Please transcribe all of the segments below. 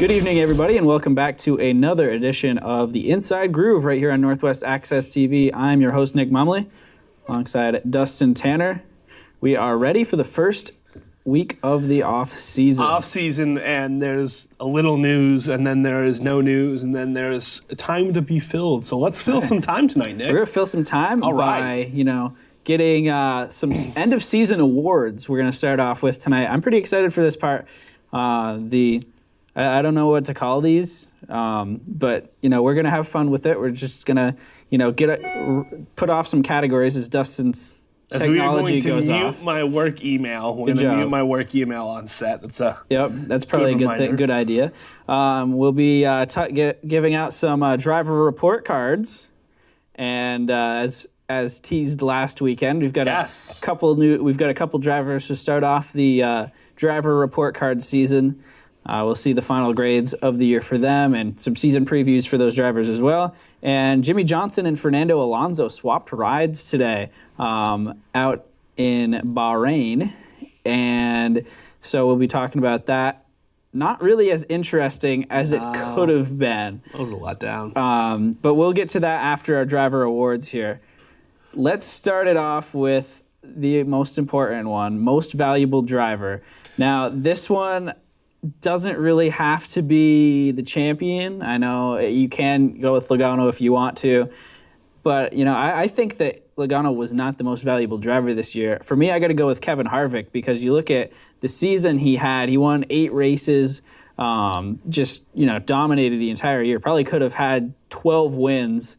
Good evening, everybody, and welcome back to another edition of the Inside Groove right here on Northwest Access TV. I'm your host, Nick Mumley, alongside Dustin Tanner. We are ready for the first week of the off-season. Off-season, and there's a little news, and then there is no news, and then there's time to be filled. So let's fill some time tonight, Nick. We're going to fill some time by, getting some end-of-season awards we're going to start off with tonight. I'm pretty excited for this part. I don't know what to call these, but we're gonna have fun with it. We're just gonna, put off some categories as Dustin's technology goes off. As we're going to mute my work email. We're gonna mute my work email on set. That's probably a good idea. We'll be giving out some driver report cards, and as teased last weekend, we've got a couple drivers to start off the driver report card season. We'll see the final grades of the year for them and some season previews for those drivers as well. And Jimmy Johnson and Fernando Alonso swapped rides today out in Bahrain. And so we'll be talking about that. Not really as interesting as it could have been. That was a letdown. But we'll get to that after our driver awards here. Let's start it off with the most important one, most valuable driver. Now, this one doesn't really have to be the champion. I know you can go with Logano if you want to, but I think that Logano was not the most valuable driver this year. For me, I got to go with Kevin Harvick, because you look at the season he had. He won 8 races, dominated the entire year. Probably could have had 12 wins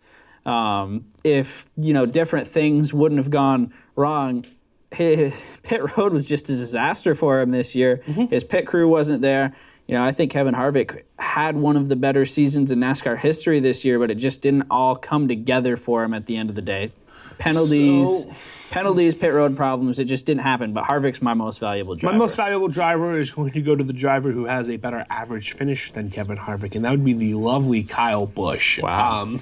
if different things wouldn't have gone wrong. Pit road was just a disaster for him this year. Mm-hmm. His pit crew wasn't there. I think Kevin Harvick had one of the better seasons in NASCAR history this year, but it just didn't all come together for him at the end of the day. Penalties, pit road problems, it just didn't happen. But Harvick's my most valuable driver. My most valuable driver is going to go to the driver who has a better average finish than Kevin Harvick, and that would be the lovely Kyle Busch. Wow.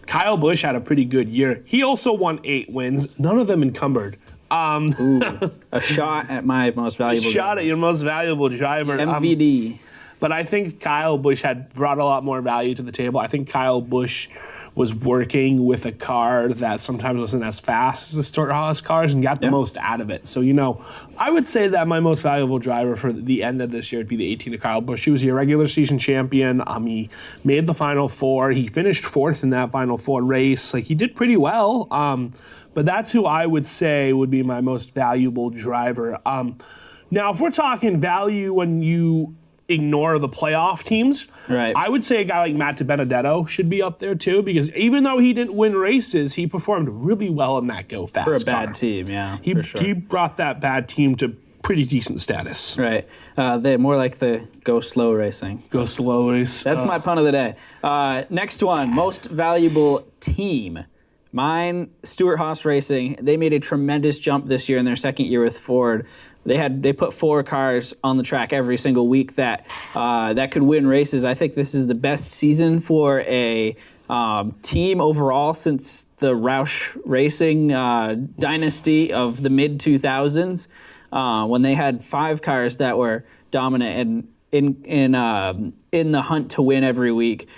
Kyle Busch had a pretty good year. He also won 8 wins, none of them encumbered. A shot at my most valuable driver. Shot at your most valuable driver. MVD. But I think Kyle Busch had brought a lot more value to the table. I think Kyle Busch was working with a car that sometimes wasn't as fast as the Stewart-Haas cars and got the most out of it. So, I would say that my most valuable driver for the end of this year would be the 18 of Kyle Busch. He was a regular season champion. He made the Final Four. He finished 4th in that Final Four race. He did pretty well. But that's who I would say would be my most valuable driver. Now, if we're talking value when you ignore the playoff teams, right, I would say a guy like Matt DiBenedetto should be up there too, because even though he didn't win races, he performed really well in that Go Fast for a car. bad team, yeah. He brought that bad team to pretty decent status. Right. They're more like the Go Slow racing. Go Slow race. That's my pun of the day. Next one, most valuable team. Mine, Stewart-Haas Racing. They made a tremendous jump this year in their second year with Ford. They put 4 cars on the track every single week that could win races. I think this is the best season for a team overall since the Roush Racing dynasty of the mid-2000s, when they had 5 cars that were dominant and in the hunt to win every week.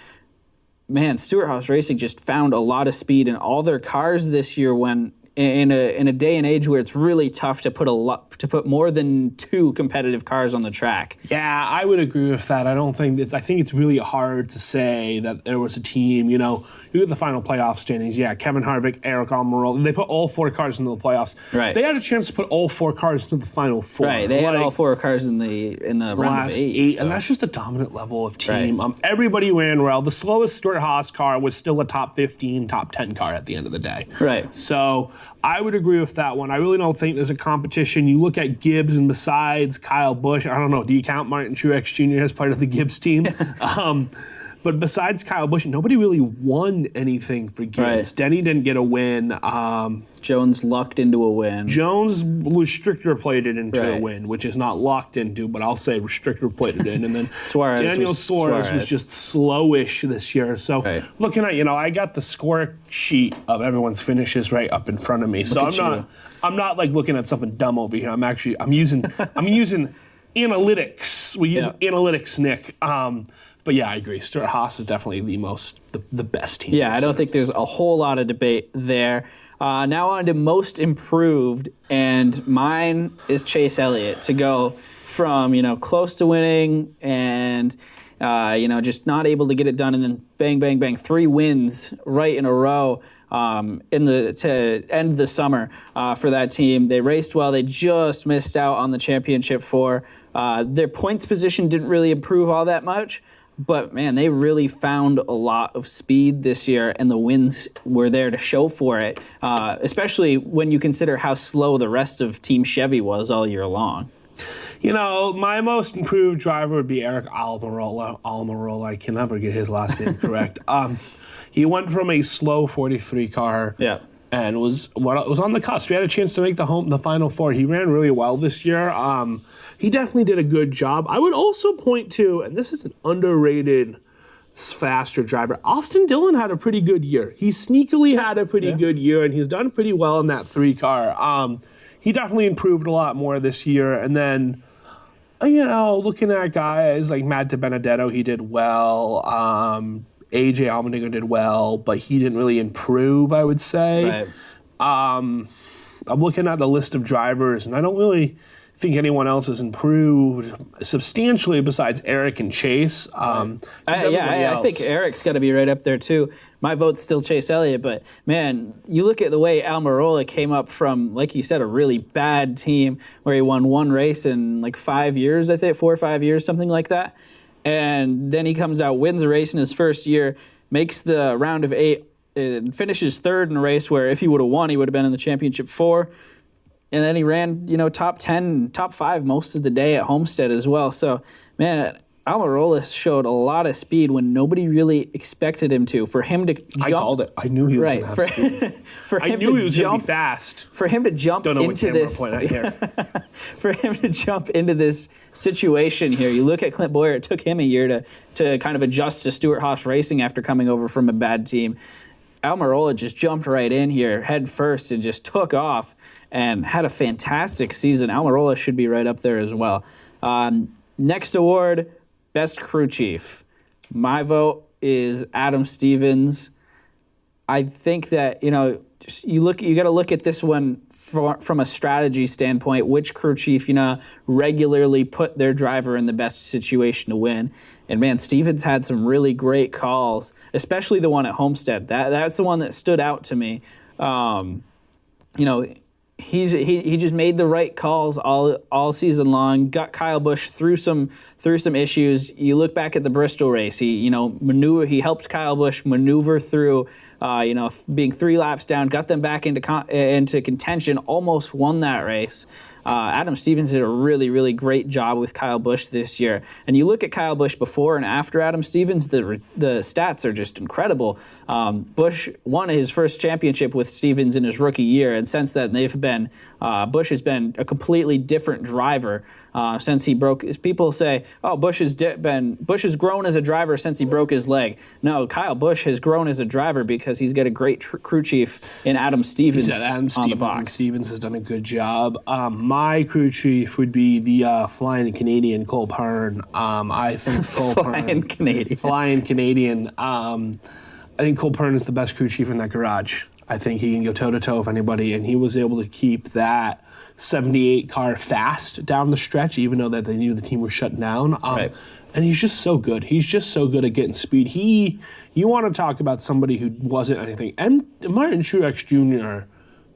Man, Stewart-Haas Racing just found a lot of speed in all their cars this year, when in a day and age where it's really tough to put more than 2 competitive cars on the track. Yeah, I would agree with that. I think it's really hard to say that there was a team, look at the final playoff standings. Yeah, Kevin Harvick, Eric Almirola, they put all 4 cars into the playoffs. Right. They had a chance to put all 4 cars into the final 4. Right, they had all 4 cars in the round of 8. So. And that's just a dominant level of team. Right. Everybody ran well. The slowest Stewart-Haas car was still a top 15, top 10 car at the end of the day. Right. So I would agree with that one. I really don't think there's a competition. You look at Gibbs, and besides Kyle Busch, I don't know, do you count Martin Truex Jr. as part of the Gibbs team? But besides Kyle Busch, nobody really won anything for Gibbs. Right. Denny didn't get a win. Jones lucked into a win. Jones restrictor plated into a win, which is not locked into, but I'll say restrictor plated in. And then Daniel Suarez was just slowish this year. So looking at, I got the score sheet of everyone's finishes right up in front of me. So I'm not like looking at something dumb over here. I'm using analytics analytics, Nick. But yeah, I agree. Stewart-Haas is definitely the best team. Yeah, I don't think there's a whole lot of debate there. Now on to most improved, and mine is Chase Elliott to go from close to winning and just not able to get it done, and then bang, bang, bang, 3 wins right in a row to end the summer for that team. They raced well. They just missed out on the championship 4. Their points position didn't really improve all that much, but man, they really found a lot of speed this year, and the wins were there to show for it, especially when you consider how slow the rest of Team Chevy was all year long. My most improved driver would be Eric Almirola. I can never get his last name correct. He went from a slow 43 car and was on the cusp. He had a chance to make the Final Four. He ran really well this year. He definitely did a good job. I would also point to, and this is an underrated faster driver, Austin Dillon had a pretty good year. He sneakily had a pretty good year, and he's done pretty well in that 3 car. He definitely improved a lot more this year. And then, looking at guys like Matt DiBenedetto, he did well. AJ Allmendinger did well, but he didn't really improve, I would say. Right. I'm looking at the list of drivers, and I don't really think anyone else has improved substantially besides Eric and Chase. I think Eric's got to be right up there too. My vote's still Chase Elliott, but man, you look at the way Almirola came up from, like you said, a really bad team where he won 1 race in like 5 years, I think 4 or 5 years, something like that. And then he comes out, wins a race in his first year, makes the round of 8, and finishes 3rd in a race where if he would have won, he would have been in the championship 4. And then he ran, top 10, top 5 most of the day at Homestead as well. So, man, Almirola showed a lot of speed when nobody really expected him to. For him to jump, I called it. I knew he was going to have speed. I knew he was going to be fast. For him to jump into this, for him to jump into this situation here, you look at Clint Boyer. It took him a year to kind of adjust to Stewart-Haas Racing after coming over from a bad team. Almirola just jumped right in here head first and just took off and had a fantastic season. Almirola should be right up there as well. Next award, Best Crew Chief. My vote is Adam Stevens. I think that, you got to look at this one from a strategy standpoint, which crew chief, regularly put their driver in the best situation to win. And man, Stevens had some really great calls, especially the one at Homestead. That's the one that stood out to me. He just made the right calls all season long. Got Kyle Busch through some issues. You look back at the Bristol race. He helped Kyle Busch maneuver through. Being 3 laps down, got them back into contention. Almost won that race. Adam Stevens did a really, really great job with Kyle Busch this year. And you look at Kyle Busch before and after Adam Stevens, the stats are just incredible. Busch won his first championship with Stevens in his rookie year, and since then Busch has been a completely different driver since he broke. People say, "Oh, Busch has grown as a driver since he broke his leg." No, Kyle Busch has grown as a driver because he's got a great crew chief in Adam Stevens on the box. Stevens has done a good job. My crew chief would be the flying Canadian Cole Pearn. I think Cole Pearn. Flying Canadian. I think Cole Pearn is the best crew chief in that garage. I think he can go toe-to-toe with anybody, and he was able to keep that 78 car fast down the stretch, even though that they knew the team was shut down. Right. And he's just so good. He's just so good at getting speed. You want to talk about somebody who wasn't anything. And Martin Truex Jr.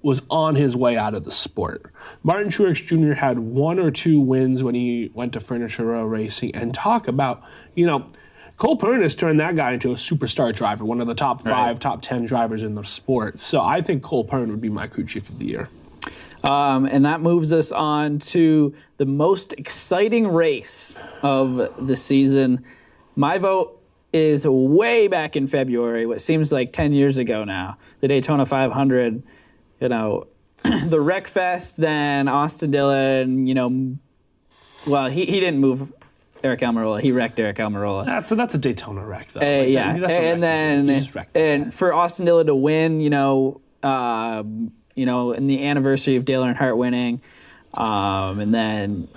was on his way out of the sport. Martin Truex Jr. had 1 or 2 wins when he went to Furniture Row Racing. And talk about, Cole Pearn has turned that guy into a superstar driver, one of the top 5, top 10 drivers in the sport. So I think Cole Pearn would be my crew chief of the year. And that moves us on to the most exciting race of the season. My vote is way back in February, what seems like 10 years ago now, the Daytona 500, the Wreckfest, then Austin Dillon, well, he didn't move Eric Almirola. He wrecked Eric Almirola. That's a Daytona wreck, though. And for Austin Dillon to win, in the anniversary of Dale Earnhardt winning, and then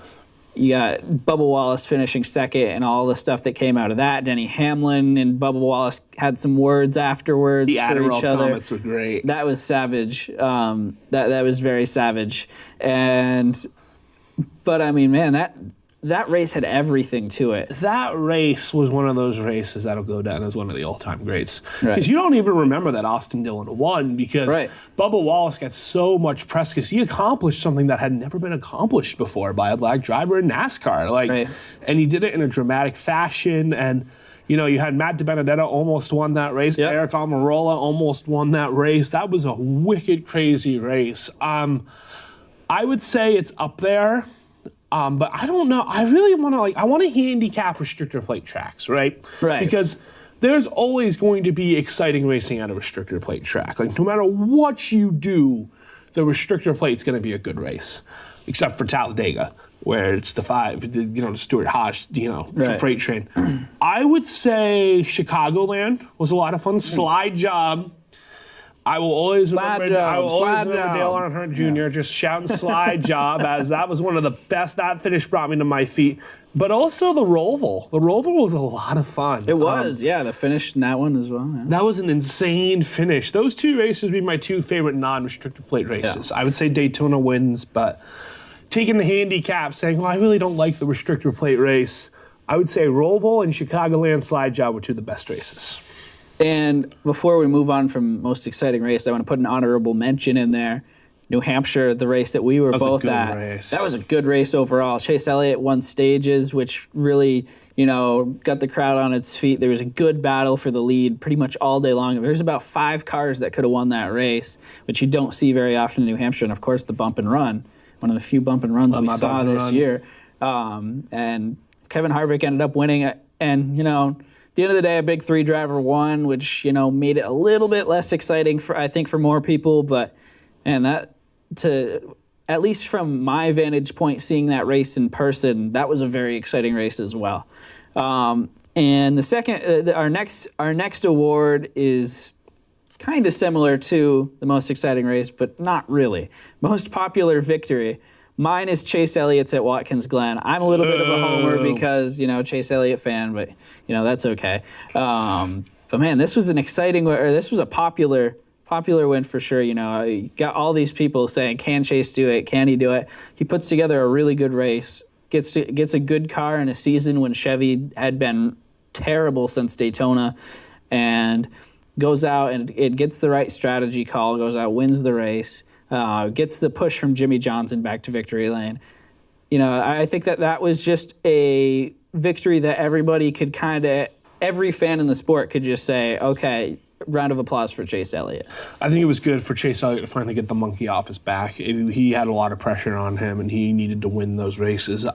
You got Bubba Wallace finishing second and all the stuff that came out of that. Denny Hamlin and Bubba Wallace had some words afterwards The for Adderall each other. comments were great. That was savage. That was very savage. But I mean, man, that race had everything to it. That race was one of those races that'll go down as one of the all-time greats. Because Right. you don't even remember that Austin Dillon won because Right. Bubba Wallace got so much press because he accomplished something that had never been accomplished before by a black driver in NASCAR. Right. And he did it in a dramatic fashion. And, you know, you had Matt DiBenedetto almost won that race. Yep. Eric Almirola almost won that race. That was a wicked, crazy race. I would say it's up there. But I don't know. I really want to I want to handicap restrictor plate tracks, right? Right. Because there's always going to be exciting racing at a restrictor plate track. Like no matter what you do, the restrictor plate's going to be a good race, except for Talladega, where it's the Stuart Haas, Right. freight train. I would say Chicagoland was a lot of fun. Slide job. I will always remember Dale Earnhardt Jr. just shouting slide job as that was one of the best. That finish brought me to my feet. But also the Roval. The Roval was a lot of fun. It was, the finish in that one as well. Yeah. That was an insane finish. Those two races would be my two favorite non-restricted plate races. Yeah. I would say Daytona wins, but taking the handicap, saying, well, I really don't like the restrictor plate race, I would say Roval and Chicagoland slide job were two of the best races. And before we move on from most exciting race, I want to put an honorable mention in there. New Hampshire, the race that we were both at. Race. That was a good race overall. Chase Elliott won stages, which really, got the crowd on its feet. There was a good battle for the lead pretty much all day long. There's about 5 cars that could have won that race, which you don't see very often in New Hampshire. And of course, the bump and run, one of the few bump and runs we saw this year. And Kevin Harvick ended up winning. And, at the end of the day, a big 3 driver won, which, made it a little bit less exciting for more people. But, man, at least from my vantage point, seeing that race in person, that was a very exciting race as well. And the second, our next award is kind of similar to the most exciting race, but not really. Most popular victory. Mine is Chase Elliott's at Watkins Glen. I'm a little bit of a homer because, Chase Elliott fan, but, that's okay. But, man, this was this was a popular win for sure. You got all these people saying, can Chase do it? Can he do it? He puts together a really good race, gets a good car in a season when Chevy had been terrible since Daytona, and goes out and it gets the right strategy call, goes out, wins the race. Gets the push from Jimmy Johnson back to victory lane. I think that was just a victory that everybody could every fan in the sport could just say, okay, round of applause for Chase Elliott. I think it was good for Chase Elliott to finally get the monkey off his back. He had a lot of pressure on him, and he needed to win those races.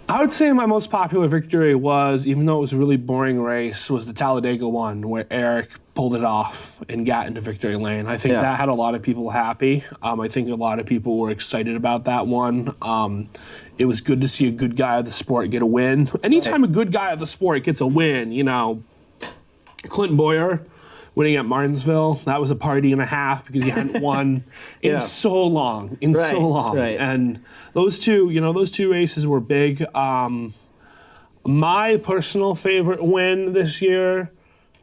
I would say my most popular victory was, even though it was a really boring race, was the Talladega one where Eric pulled it off and got into victory lane. I think that had a lot of people happy. I think a lot of people were excited about that one. It was good to see a good guy of the sport get a win. Anytime a good guy of the sport gets a win, Clinton Boyer winning at Martinsville, that was a party and a half because he hadn't won in so long. Right. And those two races were big. My personal favorite win this year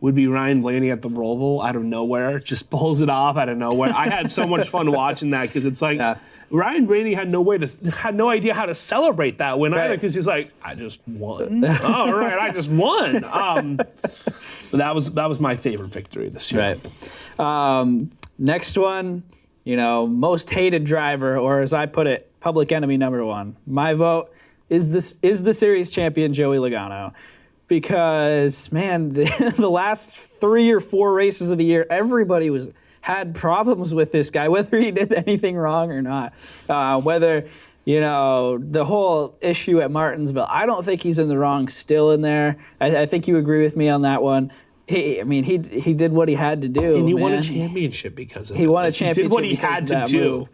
would be Ryan Blaney at the Roval out of nowhere. Just pulls it off out of nowhere. I had so much fun watching that because it's like Ryan Blaney had no idea how to celebrate that win either because he's like, I just won. All right, I just won. But that was my favorite victory this year. Right. Next one, most hated driver, or as I put it, public enemy number 1. My vote is the series champion Joey Logano. Because, man, the last 3 or 4 races of the year, everybody had problems with this guy, whether he did anything wrong or not. Whether, the whole issue at Martinsville, I don't think he's in the wrong still in there. I think you agree with me on that one. He did what he had to do. And he won a championship because of it. He won a championship. He did what he had to do.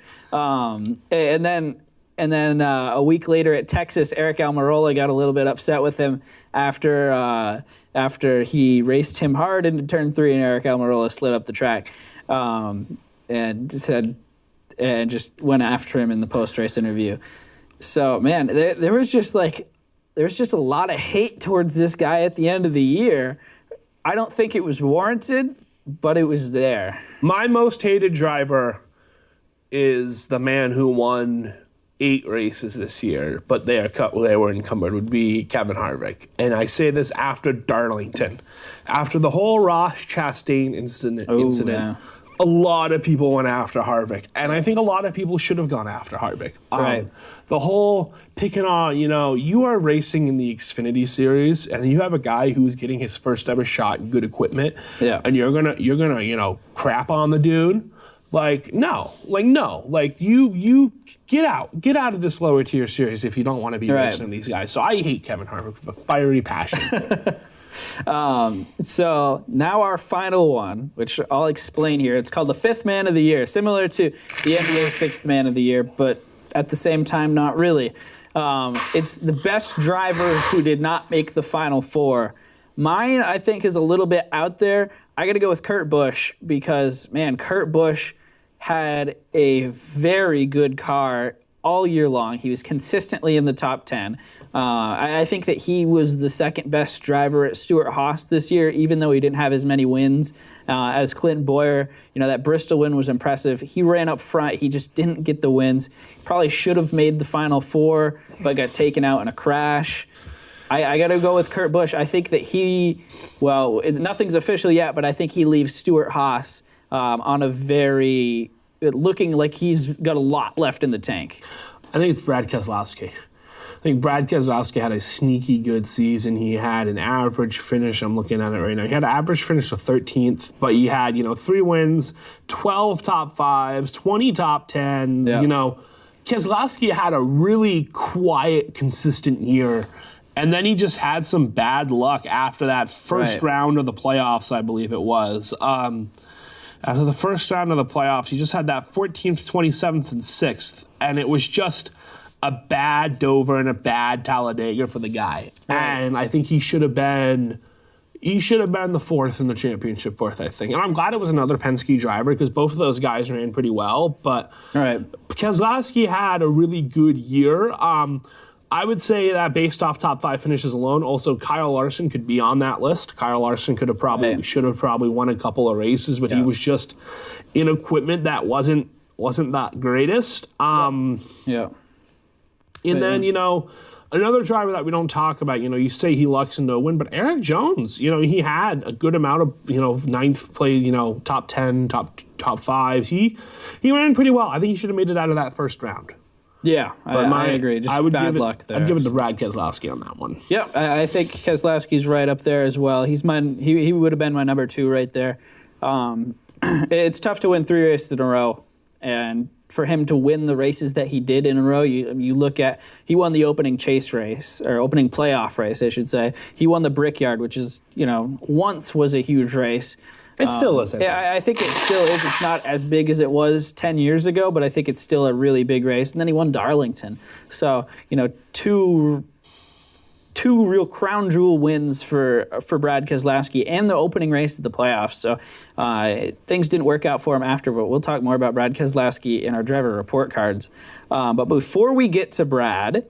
And then a week later at Texas, Eric Almirola got a little bit upset with him after he raced him hard into turn 3 and Eric Almirola slid up the track and just went after him in the post-race interview. So, man, there was just a lot of hate towards this guy at the end of the year. I don't think it was warranted, but it was there. My most hated driver is the man who won 8 races this year, but they were encumbered, would be Kevin Harvick. And I say this after Darlington. After the whole Ross Chastain incident, Yeah. a lot of people went after Harvick. And I think a lot of people should have gone after Harvick. Right. The whole picking on, you are racing in the Xfinity Series, and you have a guy who's getting his first ever shot in good equipment, and you're gonna crap on the dude. No. You get out of this lower tier series if you don't want to be racing these guys. So I hate Kevin Harvick with a fiery passion. So now our final one, which I'll explain here. It's called the 5th Man of the Year, similar to the NBA 6th Man of the Year, but at the same time, not really. It's the best driver who did not make the Final Four. Mine, I think, is a little bit out there. I got to go with Kurt Busch because, man, Kurt Busch had a very good car all year long. He was consistently in the top 10. I think that he was the second best driver at Stewart-Haas this year, even though he didn't have as many wins as Clinton Boyer. That Bristol win was impressive. He ran up front. He just didn't get the wins. Probably should have made the Final Four, but got taken out in a crash. I got to go with Kurt Busch. I think that nothing's official yet, but I think he leaves Stewart-Haas on looking like he's got a lot left in the tank. I think it's Brad Keselowski. I think Brad Keselowski had a sneaky good season. He had an average finish. I'm looking at it right now. He had an average finish of 13th, but he had, 3 wins, 12 top 5s, 20 top 10s. Yeah. Keselowski had a really quiet, consistent year. And then he just had some bad luck after that first round of the playoffs, I believe it was. After the first round of the playoffs, he just had that 14th, 27th, and 6th. And it was just a bad Dover and a bad Talladega for the guy. Right. And I think he should have been the 4th in the championship, I think. And I'm glad it was another Penske driver because both of those guys ran pretty well. But Keselowski had a really good year. I would say that based off top 5 finishes alone, also Kyle Larson could be on that list. Kyle Larson should have probably won a couple of races, but he was just in equipment that wasn't that greatest. And then, another driver that we don't talk about, you say he lucks into a win, but Eric Jones, he had a good amount of ninth place, top 10, top 5s. He ran pretty well. I think he should have made it out of that first round. Yeah, I agree. Just bad luck there. I'd give it to Brad Keselowski on that one. Yeah, I think Keselowski's right up there as well. He would have been my number 2 right there. It's tough to win 3 races in a row, and for him to win the races that he did in a row, you look at, he won the opening chase race, or opening playoff race, I should say. He won the Brickyard, which is, once was a huge race. It still is. I think it still is. It's not as big as it was 10 years ago, but I think it's still a really big race. And then he won Darlington. So, two real crown jewel wins for Brad Keselowski and the opening race of the playoffs. So things didn't work out for him after, but we'll talk more about Brad Keselowski in our driver report cards. But before we get to Brad,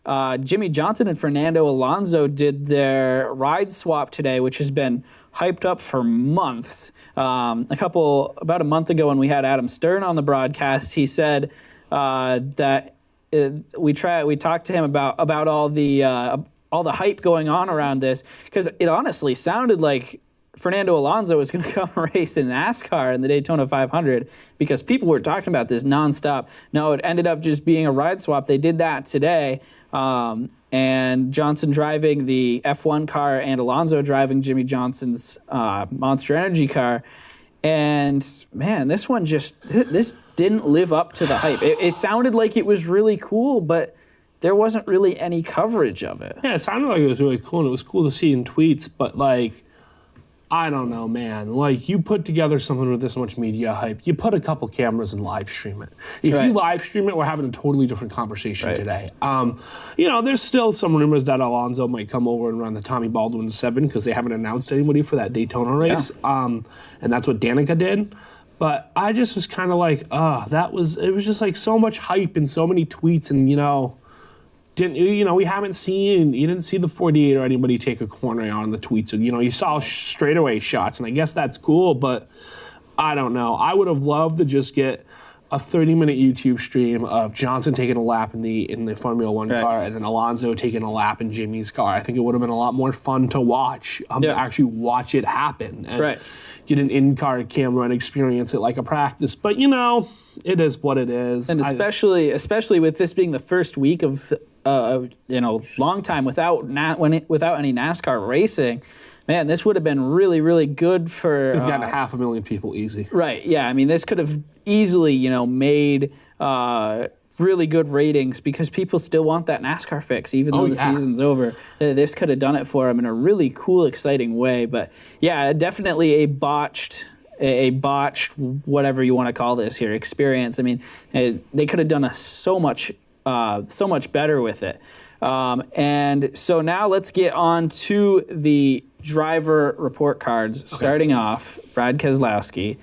Jimmy Johnson and Fernando Alonso did their ride swap today, which has been hyped up for months. About a month ago when we had Adam Stern on the broadcast, he said that we talked to him about all the hype going on around this, because it honestly sounded like Fernando Alonso was going to come race in NASCAR in the Daytona 500 because people were talking about this nonstop. No, it ended up just being a ride swap. They did that today. And Johnson driving the F1 car and Alonso driving Jimmy Johnson's Monster Energy car. And, man, this didn't live up to the hype. It sounded like it was really cool, but there wasn't really any coverage of it. Yeah, it sounded like it was really cool, and it was cool to see in tweets, but, I don't know, man. You put together something with this much media hype, you put a couple cameras and live stream it. If you live stream it, we're having a totally different conversation today. There's still some rumors that Alonso might come over and run the Tommy Baldwin 7 because they haven't announced anybody for that Daytona race. Yeah. And that's what Danica did. But I just was kind of it was just so much hype and so many tweets and, we haven't seen, you didn't see the 48 or anybody take a corner on the tweets. You saw straightaway shots, and I guess that's cool, but I don't know. I would have loved to just get a 30-minute YouTube stream of Johnson taking a lap in the Formula One car, and then Alonso taking a lap in Jimmy's car. I think it would have been a lot more fun to watch, to actually watch it happen, and get an in-car camera and experience it like a practice. But it is what it is, and especially with this being the first week of long time without any NASCAR racing. Man, this would have been really, really good for... We've gotten 500,000 people easy. Right, yeah. I mean, this could have easily, made really good ratings because people still want that NASCAR fix, even though the season's over. This could have done it for them in a really cool, exciting way. But, yeah, definitely a botched, whatever you want to call this here, experience. I mean, they could have done so much better with it. And so now let's get on to the driver report cards. Starting off, Brad Keselowski.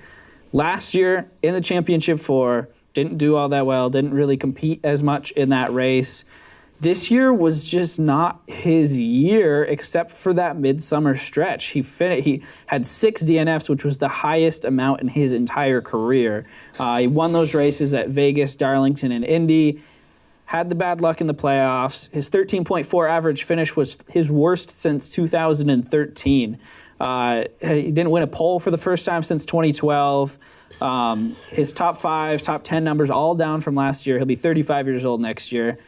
Last year in the Championship 4, didn't do all that well, didn't really compete as much in that race. This year was just not his year except for that midsummer stretch. He had 6 DNFs, which was the highest amount in his entire career. He won those races at Vegas, Darlington, and Indy. Had the bad luck in the playoffs. His 13.4 average finish was his worst since 2013. He didn't win a pole for the first time since 2012. His top 5, top 10 numbers all down from last year. He'll be 35 years old next year.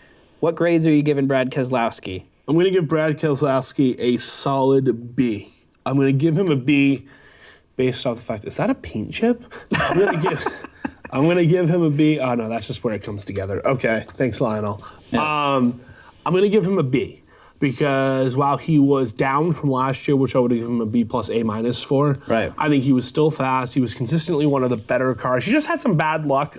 What grades are you giving Brad Keselowski? I'm going to give Brad Keselowski a solid B. I'm going to give him a B based off the fact, is that a paint chip? I'm going to give him a B. Oh, no, that's just where it comes together. Okay, thanks, Lionel. Yeah. I'm going to give him a B because while he was down from last year, which I would give him a B plus A minus for, right. I think he was still fast. He was consistently one of the better cars. He just had some bad luck.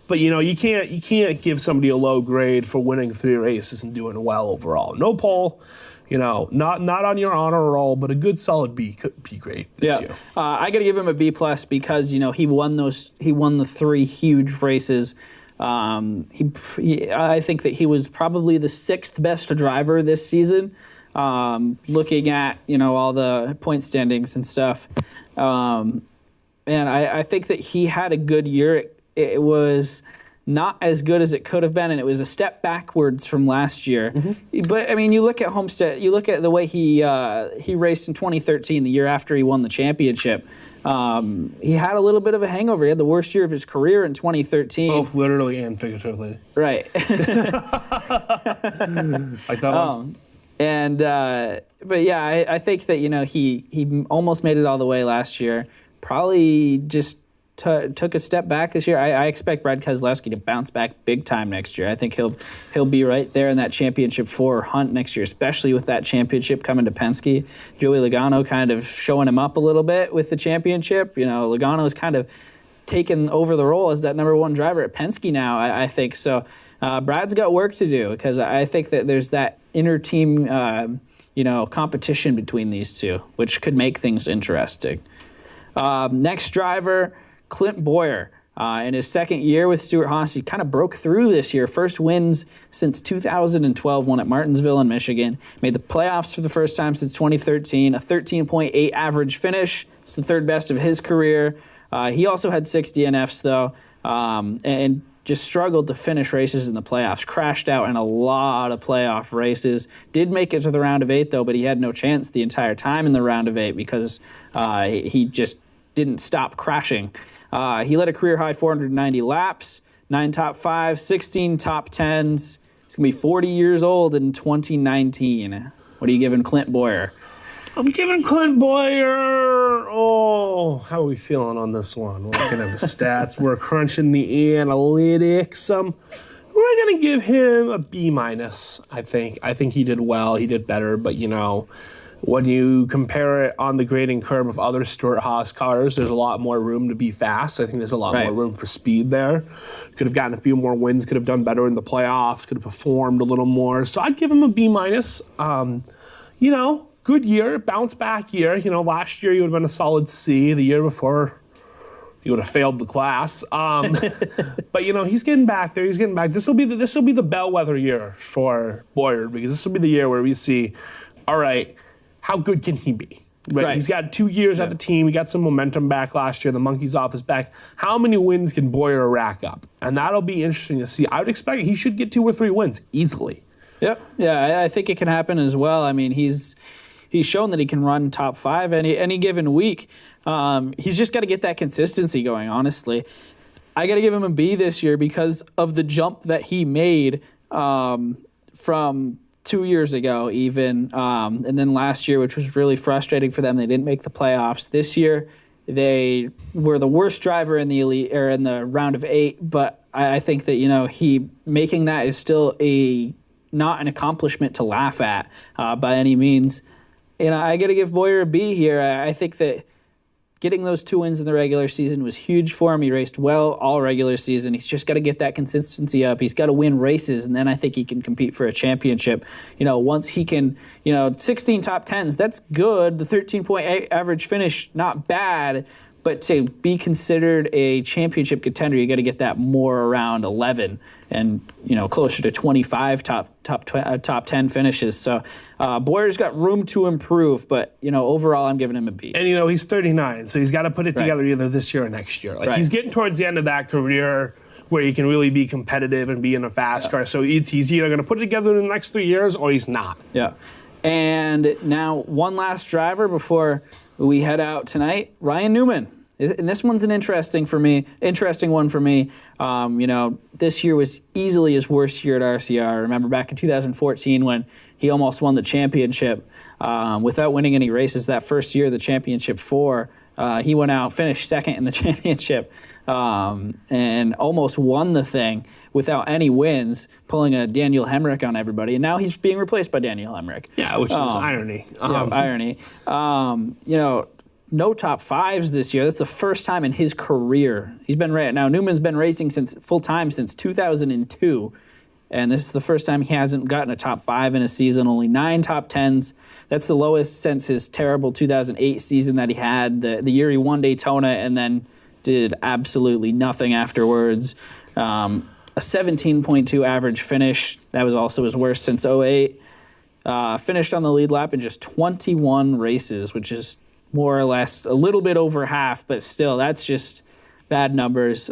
But you can't give somebody a low grade for winning 3 races and doing well overall. No pole. Not on your honor roll, but a good solid B could be great this year. I got to give him a B plus because he won the 3 huge races. I think that he was probably the 6th best driver this season. Looking at all the point standings and stuff, and I think that he had a good year. It was not as good as it could have been, and it was a step backwards from last year. Mm-hmm. But, I mean, you look at Homestead, you look at the way he raced in 2013, the year after he won the championship. He had a little bit of a hangover. He had the worst year of his career in 2013. Both literally and figuratively. Right. Like that one? But yeah, I think that, he almost made it all the way last year. Probably just took a step back this year. I expect Brad Keselowski to bounce back big time next year. I think he'll be right there in that Championship 4 hunt next year, especially with that championship coming to Penske. Joey Logano kind of showing him up a little bit with the championship. Logano's kind of taken over the role as that number 1 driver at Penske now, I think. So Brad's got work to do because I think that there's that inter-team competition between these two, which could make things interesting. Next driver, Clint Bowyer. In his second year with Stewart-Haas, he kind of broke through this year. First wins since 2012, won at Martinsville in Michigan. Made the playoffs for the first time since 2013. A 13.8 average finish. It's the 3rd best of his career. He also had 6 DNFs, though, and just struggled to finish races in the playoffs. Crashed out in a lot of playoff races. Did make it to the round of 8, though, but he had no chance the entire time in the round of 8 because he just didn't stop crashing. He led a career-high 490 laps, 9 top 5s, 16 top 10s. He's going to be 40 years old in 2019. What are you giving Clint Bowyer? I'm giving Clint Bowyer, how are we feeling on this one? We're looking at the stats. We're crunching the analytics. We're going to give him a B minus, I think. I think he did well. He did better, but, when you compare it on the grading curve of other Stewart-Haas cars, there's a lot more room to be fast. I think there's a lot more room for speed there. Could have gotten a few more wins, could have done better in the playoffs, could have performed a little more. So I'd give him a B minus. Good year, bounce back year. Last year he would have been a solid C. The year before, he would have failed the class. But he's getting back there. He's getting back. This will be the bellwether year for Boyer, because this will be the year where we see, all right, how good can he be? Right. He's got 2 years at the team. He got some momentum back last year. The monkey's off his back. How many wins can Boyer rack up? And that'll be interesting to see. I would expect he should get 2 or 3 wins easily. Yep. Yeah, I think it can happen as well. I mean, he's shown that he can run top 5 any given week. He's just got to get that consistency going, honestly. I got to give him a B this year because of the jump that he made from 2 years ago even, and then last year, which was really frustrating for them. They didn't make the playoffs. This year, they were the worst driver in the elite or in the round of 8. But I think that he making that is still not an accomplishment to laugh at by any means. I got to give Boyer a B here. I think that getting those 2 wins in the regular season was huge for him. He raced well all regular season. He's just got to get that consistency up. He's got to win races, and then I think he can compete for a championship. Once he can, 16 top 10s, that's good. The 13.8 average finish, not bad. But to be considered a championship contender, you got to get that more around 11 and closer to 25 top 10 finishes. So Boyer's got room to improve, but overall I'm giving him a B. And he's 39, so he's got to put it together either this year or next year. He's getting towards the end of that career where he can really be competitive and be in a fast car. So he's either going to put it together in the next 3 years or he's not. Yeah. And now one last driver before we head out tonight, Ryan Newman. And this one's an interesting one for me. This year was easily his worst year at RCR. Remember back in 2014 when he almost won the championship without winning any races. That first year, the championship 4, he went out, finished second in the championship, and almost won the thing without any wins, pulling a Daniel Hemrick on everybody. And now he's being replaced by Daniel Hemrick. Yeah, which is irony. Irony. No top 5s this year. That's the first time in his career. Now Newman's been racing full-time since 2002, and this is the first time he hasn't gotten a top 5 in a season, only 9 top 10s. That's the lowest since his terrible 2008 season that he had, the year he won Daytona and then did absolutely nothing afterwards. A 17.2 average finish. That was also his worst since 08. Finished on the lead lap in just 21 races, which is more or less a little bit over half, but still, that's just bad numbers.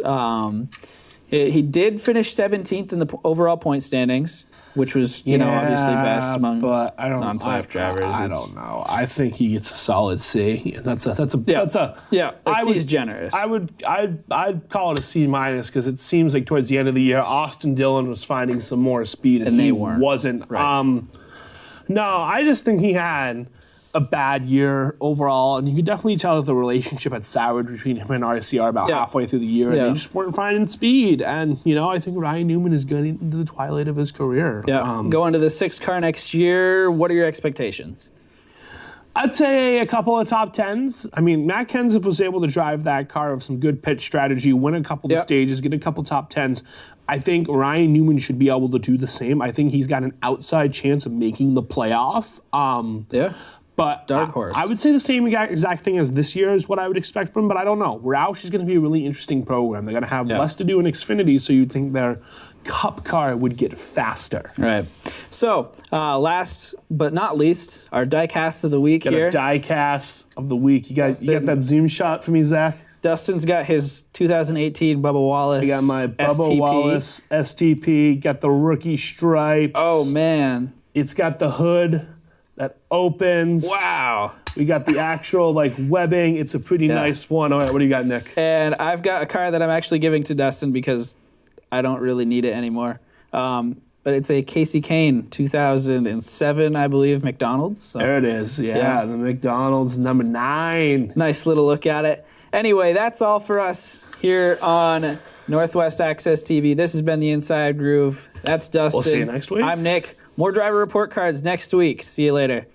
He did finish 17th in the overall point standings, which was, obviously best among non-playoff drivers. I don't know. I think he gets a solid C. That's a C is generous. I'd call it a C minus because it seems like towards the end of the year, Austin Dillon was finding some more speed and he wasn't. Right. No, I just think he had a bad year overall, and you could definitely tell that the relationship had soured between him and RCR about halfway through the year, and they just weren't finding speed. And, I think Ryan Newman is getting into the twilight of his career. Yeah. Going to the 6th car next year, what are your expectations? I'd say a couple of top 10s. I mean, Matt Kenseth was able to drive that car with some good pitch strategy, win a couple of stages, get a couple top 10s. I think Ryan Newman should be able to do the same. I think he's got an outside chance of making the playoff. But dark horse. I would say the same exact thing as this year is what I would expect from him, but I don't know. Roush is going to be a really interesting program. They're going to have less to do in Xfinity, so you'd think their Cup car would get faster. Right. So, last but not least, our diecast of the week here. A diecast of the week. You got that zoom shot for me, Zach? Dustin's got his 2018 Bubba Wallace. I got my Bubba Wallace STP. Got the rookie stripes. Oh, man. It's got the hood that opens. Wow. We got the actual webbing. It's a pretty nice one. All right, what do you got, Nick? And I've got a car that I'm actually giving to Dustin because I don't really need it anymore. But it's a Casey Kane 2007, I believe, McDonald's. So, there it is. Yeah, the McDonald's number 9. Nice little look at it. Anyway, that's all for us here on Northwest Access TV. This has been the Inside Groove. That's Dustin. We'll see you next week. I'm Nick. More driver report cards next week. See you later.